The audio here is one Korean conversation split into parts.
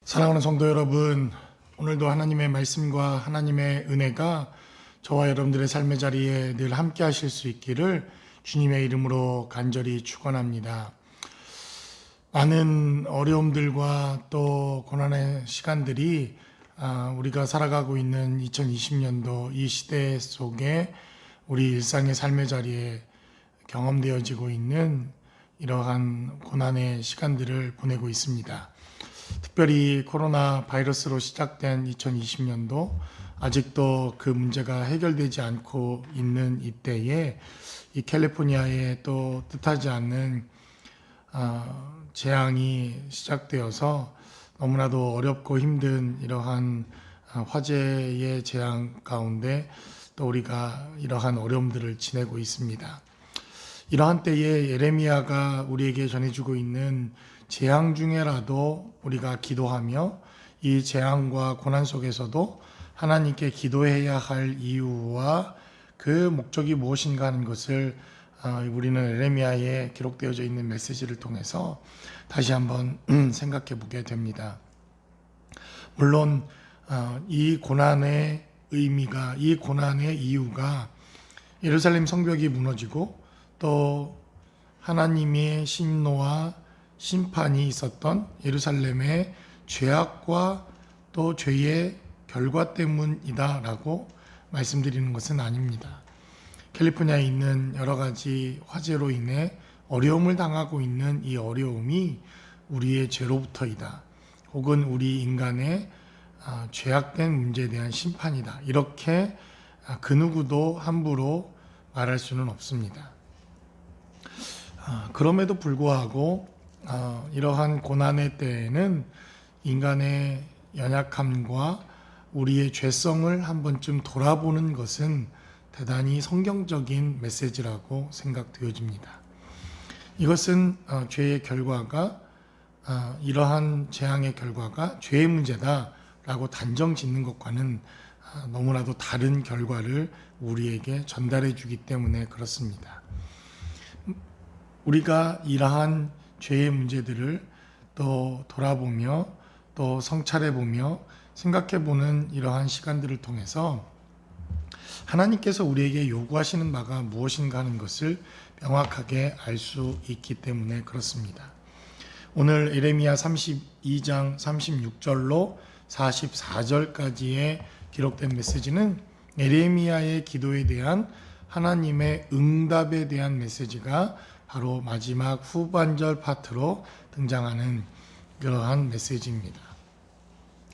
사랑하는 성도 여러분, 오늘도 하나님의 말씀과 하나님의 은혜가 저와 여러분들의 삶의 자리에 늘 함께 하실 수 있기를 주님의 이름으로 간절히 축원합니다. 많은 어려움들과 또 고난의 시간들이 우리가 살아가고 있는 2020년도 이 시대 속에 우리 일상의 삶의 자리에 경험되어지고 있는 이러한 고난의 시간들을 보내고 있습니다. 특별히 코로나 바이러스로 시작된 2020년도 아직도 그 문제가 해결되지 않고 있는 이때에 이 캘리포니아에 또 뜻하지 않는 재앙이 시작되어서 너무나도 어렵고 힘든 이러한 화재의 재앙 가운데 또 우리가 이러한 어려움들을 지내고 있습니다. 이러한 때에 예레미야가 우리에게 전해주고 있는 재앙 중에라도 우리가 기도하며 이 재앙과 고난 속에서도 하나님께 기도해야 할 이유와 그 목적이 무엇인가 하는 것을 우리는 예레미야에 기록되어져 있는 메시지를 통해서 다시 한번 생각해 보게 됩니다. 물론 이 고난의 의미가, 이 고난의 이유가 예루살렘 성벽이 무너지고 또 하나님의 신노와 심판이 있었던 예루살렘의 죄악과 또 죄의 결과 때문이다라고 말씀드리는 것은 아닙니다. 캘리포니아에 있는 여러 가지 화재로 인해 어려움을 당하고 있는 이 어려움이 우리의 죄로부터이다. 혹은 우리 인간의 죄악된 문제에 대한 심판이다. 이렇게 그 누구도 함부로 말할 수는 없습니다. 그럼에도 불구하고 이러한 고난의 때에는 인간의 연약함과 우리의 죄성을 한 번쯤 돌아보는 것은 대단히 성경적인 메시지라고 생각되어집니다. 이것은 죄의 결과가 이러한 재앙의 결과가 죄의 문제다라고 단정 짓는 것과는 너무나도 다른 결과를 우리에게 전달해 주기 때문에 그렇습니다. 우리가 이러한 죄의 문제들을 또 돌아보며 또 성찰해보며 생각해보는 이러한 시간들을 통해서 하나님께서 우리에게 요구하시는 바가 무엇인가 하는 것을 명확하게 알 수 있기 때문에 그렇습니다. 오늘 예레미야 32장 36절로 44절까지의 기록된 메시지는 예레미야의 기도에 대한 하나님의 응답에 대한 메시지가 바로 마지막 후반절 파트로 등장하는 그러한 메시지입니다.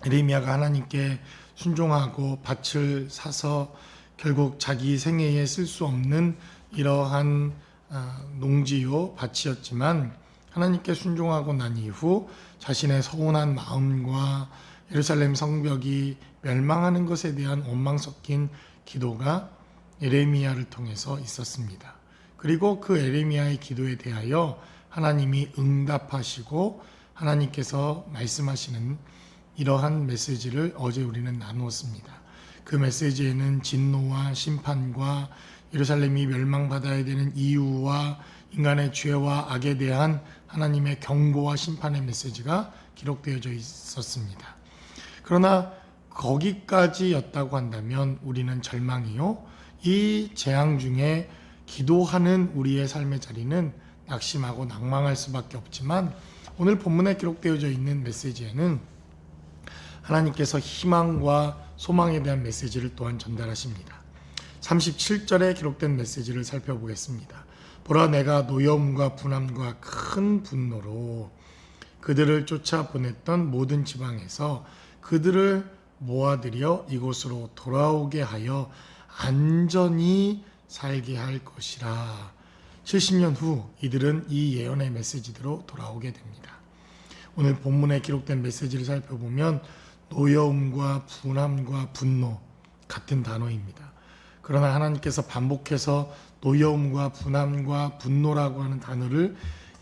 예레미야가 하나님께 순종하고 밭을 사서 결국 자기 생애에 쓸 수 없는 이러한 농지요 밭이었지만 하나님께 순종하고 난 이후 자신의 서운한 마음과 예루살렘 성벽이 멸망하는 것에 대한 원망 섞인 기도가 예레미야를 통해서 있었습니다. 그리고 그 예레미야의 기도에 대하여 하나님이 응답하시고 하나님께서 말씀하시는 이러한 메시지를 어제 우리는 나누었습니다. 그 메시지에는 진노와 심판과 예루살렘이 멸망받아야 되는 이유와 인간의 죄와 악에 대한 하나님의 경고와 심판의 메시지가 기록되어져 있었습니다. 그러나 거기까지였다고 한다면 우리는 절망이요. 이 재앙 중에 기도하는 우리의 삶의 자리는 낙심하고 낭망할 수밖에 없지만 오늘 본문에 기록되어져 있는 메시지에는 하나님께서 희망과 소망에 대한 메시지를 또한 전달하십니다. 37절에 기록된 메시지를 살펴보겠습니다. 보라, 내가 노여움과 분함과 큰 분노로 그들을 쫓아보냈던 모든 지방에서 그들을 모아들여 이곳으로 돌아오게 하여 안전히 살게 할 것이라. 70년 후 이들은 이 예언의 메시지대로 돌아오게 됩니다. 오늘 본문에 기록된 메시지를 살펴보면 노여움과 분함과 분노 같은 단어입니다. 그러나 하나님께서 반복해서 노여움과 분함과 분노라고 하는 단어를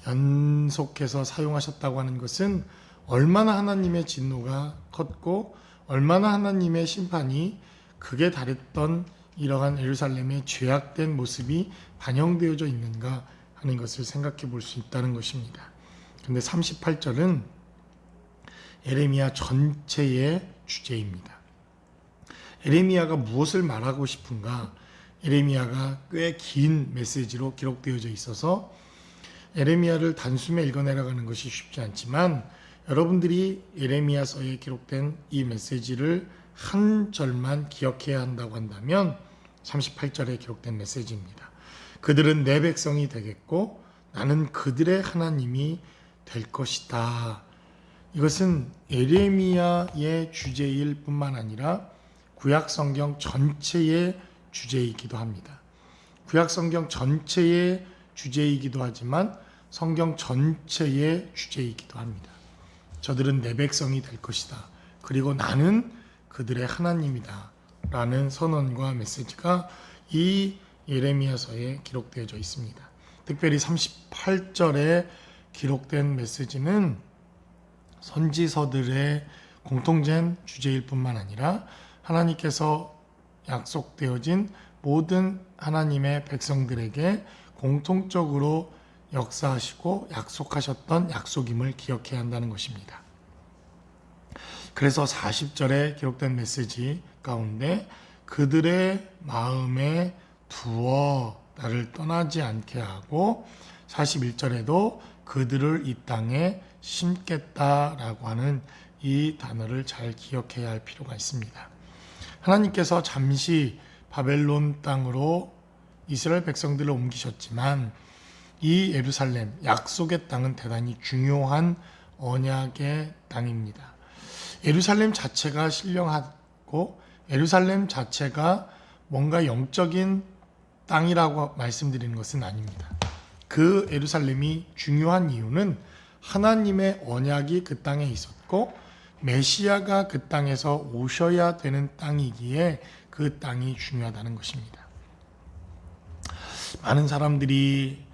연속해서 사용하셨다고 하는 것은 얼마나 하나님의 진노가 컸고 얼마나 하나님의 심판이 극에 달했던 이러한 예루살렘의 죄악된 모습이 반영되어져 있는가 하는 것을 생각해 볼 수 있다는 것입니다. 그런데 38절은 에레미야 전체의 주제입니다. 에레미야가 무엇을 말하고 싶은가? 에레미야가 꽤 긴 메시지로 기록되어져 있어서 에레미야를 단숨에 읽어내려가는 것이 쉽지 않지만 여러분들이 에레미야서에 기록된 이 메시지를 한 절만 기억해야 한다고 한다면 38절에 기록된 메시지입니다. 그들은 내 백성이 되겠고 나는 그들의 하나님이 될 것이다. 이것은 에레미야의 주제일 뿐만 아니라 구약성경 전체의 주제이기도 합니다. 구약성경 전체의 주제이기도 하지만 성경 전체의 주제이기도 합니다. 저들은 내 백성이 될 것이다. 그리고 나는 그들의 하나님이다. 라는 선언과 메시지가 이 예레미야서에 기록되어져 있습니다. 특별히 38절에 기록된 메시지는 선지서들의 공통된 주제일 뿐만 아니라 하나님께서 약속되어진 모든 하나님의 백성들에게 공통적으로 역사하시고 약속하셨던 약속임을 기억해야 한다는 것입니다. 그래서 40절에 기록된 메시지 가운데 그들의 마음에 두어 나를 떠나지 않게 하고 41절에도 그들을 이 땅에 심겠다라고 하는 이 단어를 잘 기억해야 할 필요가 있습니다. 하나님께서 잠시 바벨론 땅으로 이스라엘 백성들을 옮기셨지만 이 예루살렘 약속의 땅은 대단히 중요한 언약의 땅입니다. 예루살렘 자체가 신령하고 예루살렘 자체가 뭔가 영적인 땅이라고 말씀드리는 것은 아닙니다. 그 예루살렘이 중요한 이유는 하나님의 언약이 그 땅에 있었고 메시아가 그 땅에서 오셔야 되는 땅이기에 그 땅이 중요하다는 것입니다. 많은 사람들이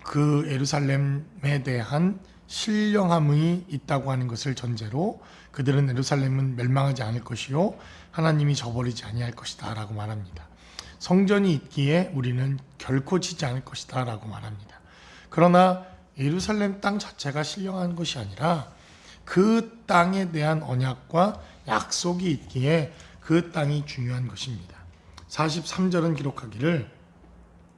그 예루살렘에 대한 신령함이 있다고 하는 것을 전제로 그들은 예루살렘은 멸망하지 않을 것이요 하나님이 저버리지 아니할 것이다 라고 말합니다. 성전이 있기에 우리는 결코 지지 않을 것이다 라고 말합니다. 그러나 예루살렘 땅 자체가 신령한 것이 아니라 그 땅에 대한 언약과 약속이 있기에 그 땅이 중요한 것입니다. 43절은 기록하기를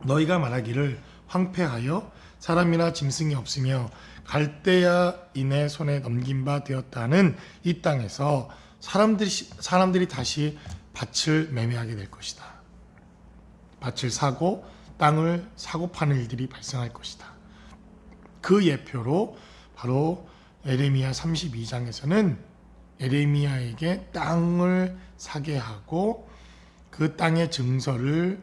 너희가 말하기를 황폐하여 사람이나 짐승이 없으며 갈대아인의 손에 넘긴 바 되었다는 이 땅에서 사람들이 다시 밭을 매매하게 될 것이다. 밭을 사고 땅을 사고 파는 일들이 발생할 것이다. 그 예표로 바로 에레미야 32장에서는 에레미야에게 땅을 사게 하고 그 땅의 증서를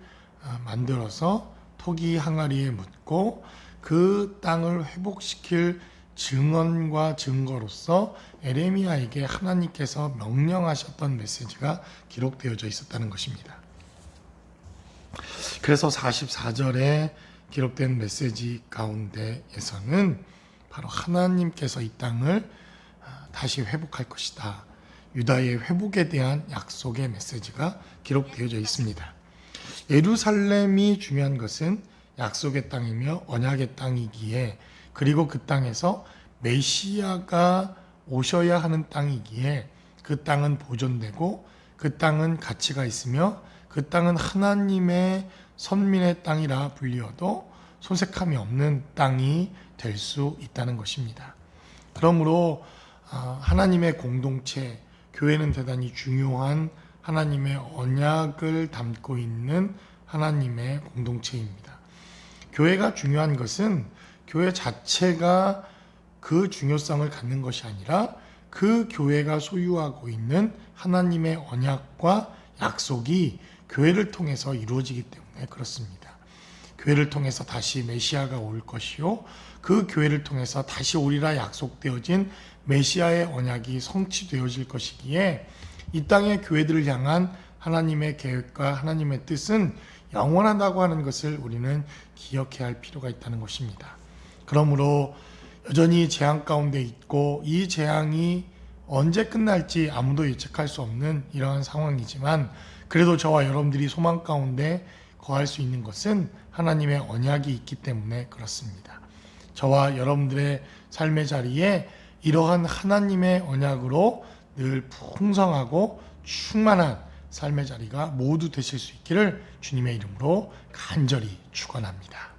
만들어서 토기 항아리에 묻고 그 땅을 회복시킬 증언과 증거로서 에레미야에게 하나님께서 명령하셨던 메시지가 기록되어져 있었다는 것입니다. 그래서 44절에 기록된 메시지 가운데에서는 바로 하나님께서 이 땅을 다시 회복할 것이다. 유다의 회복에 대한 약속의 메시지가 기록되어져 있습니다. 예루살렘이 중요한 것은 약속의 땅이며 언약의 땅이기에 그리고 그 땅에서 메시아가 오셔야 하는 땅이기에 그 땅은 보존되고 그 땅은 가치가 있으며 그 땅은 하나님의 선민의 땅이라 불리어도 소색함이 없는 땅이 될 수 있다는 것입니다. 그러므로 하나님의 공동체, 교회는 대단히 중요한 하나님의 언약을 담고 있는 하나님의 공동체입니다. 교회가 중요한 것은 교회 자체가 그 중요성을 갖는 것이 아니라 그 교회가 소유하고 있는 하나님의 언약과 약속이 교회를 통해서 이루어지기 때문에 그렇습니다. 교회를 통해서 다시 메시아가 올 것이요 그 교회를 통해서 다시 오리라 약속되어진 메시아의 언약이 성취되어질 것이기에 이 땅의 교회들을 향한 하나님의 계획과 하나님의 뜻은 영원하다고 하는 것을 우리는 기억해야 할 필요가 있다는 것입니다. 그러므로 여전히 재앙 가운데 있고 이 재앙이 언제 끝날지 아무도 예측할 수 없는 이러한 상황이지만 그래도 저와 여러분들이 소망 가운데 거할 수 있는 것은 하나님의 언약이 있기 때문에 그렇습니다. 저와 여러분들의 삶의 자리에 이러한 하나님의 언약으로 늘 풍성하고 충만한 삶의 자리가 모두 되실 수 있기를 주님의 이름으로 간절히 축원합니다.